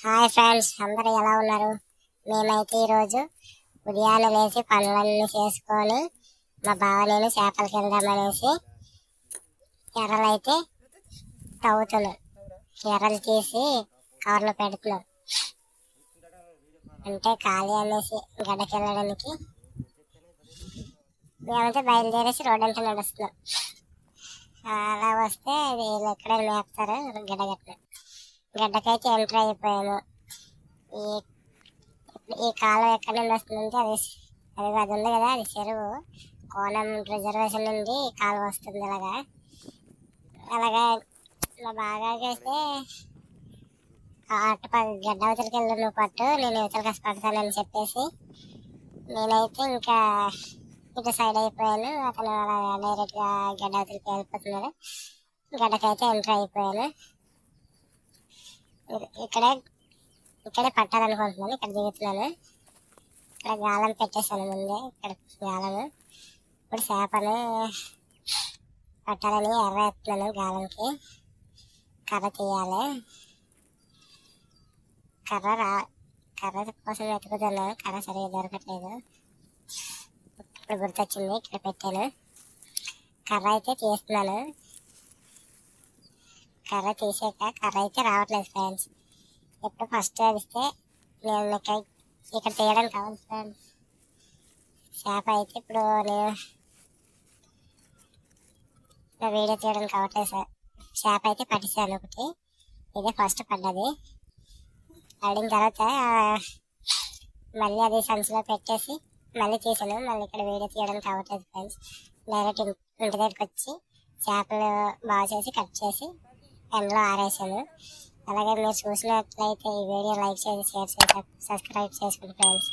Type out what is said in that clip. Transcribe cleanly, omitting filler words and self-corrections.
Hi friends, అందరూ ఎలా ఉన్నారు? మేమైతే ఈరోజు ఉదయాన్నే లేచి పనులన్నీ చేసుకొని మా బావ నేను చేపలకి వెళ్దామనేసి ఎర్రలు అయితే తవ్వుతున్నాం. ఎర్రలు తీసి కవర్లో పెడుతున్నాం. అంటే ఖాళీ అనేసి గడ్డకి వెళ్ళడానికి మేమైతే బయలుదేరేసి రోడ్ అంటే నడుస్తున్నాం. అలా వస్తే వీళ్ళు ఎక్కడైనా మేపుతారు గడ్డకైతే ఎంటర్ అయిపోయాను. ఈ కాలం ఎక్కడి నుండి వస్తుందంటే అది ఉంది కదా, అది చెరువు కోనం రిజర్వేషన్ నుండి కాలువ వస్తుంది. అలాగా ఇలా బాగా చేస్తే అటు గడ్డ అవతలకి వెళ్ళు, నువ్వు పట్టు, నేను యువతలు కష్టపడతానని చెప్పేసి నేనైతే ఇంకా ఇటు సైడ్ అయిపోయాను. అతను అలా డైరెక్ట్గా గడ్డ అవతలకి వెళ్ళిపోతున్నాడు. గడ్డకైతే ఎంటర్ అయిపోయాను. ఇక్కడే పట్టాలనుకుంటున్నాను. ఇక్కడ దిగుతున్నాను. ఇక్కడ గాలం పెట్టేశాను ముందే. ఇక్కడ గాలము ఇప్పుడు చేపలు పట్టాలని ఎర్ర ఎత్తున్నాను. గాలంకి కర్ర తీయాలి. కర్ర కోసం వెతుకుతున్నాను. కర్ర సరిగ్గా దొరకట్లేదు. ఇప్పుడు గుర్తొచ్చింది, ఇక్కడ పెట్టాను. కర్ర అయితే తీస్తున్నాను. కర్ర తీసాక కర్ర అయితే రావట్లేదు ఫ్రెండ్స్. ఎప్పుడు ఫస్ట్ అడిస్తే నేను ఇక్కడ తీయడానికి కావాలి ఫ్రెండ్స్. చేప అయితే ఇప్పుడు నేను వీడియో తీయడానికి కావట్లేదు సార్. చేప అయితే పట్టేసాను ఒకటి. ఇదే ఫస్ట్ పడ్డది. పడిన తర్వాత మళ్ళీ అది సంచిలో పెట్టేసి మళ్ళీ తీసాను. మళ్ళీ ఇక్కడ వీడియో తీయడానికి కావట్లేదు ఫ్రెండ్స్. డైరెక్ట్ ఇంటి దగ్గరికి వచ్చి చేపలు బాగా చేసి కట్ చేసి ఎండలో ఆరేసాను. అలాగే మీరు చూసినట్లయితే ఈ వీడియో లైక్ చేసి షేర్ చేసి సబ్స్క్రైబ్ చేసుకోండి ఫ్రెండ్స్.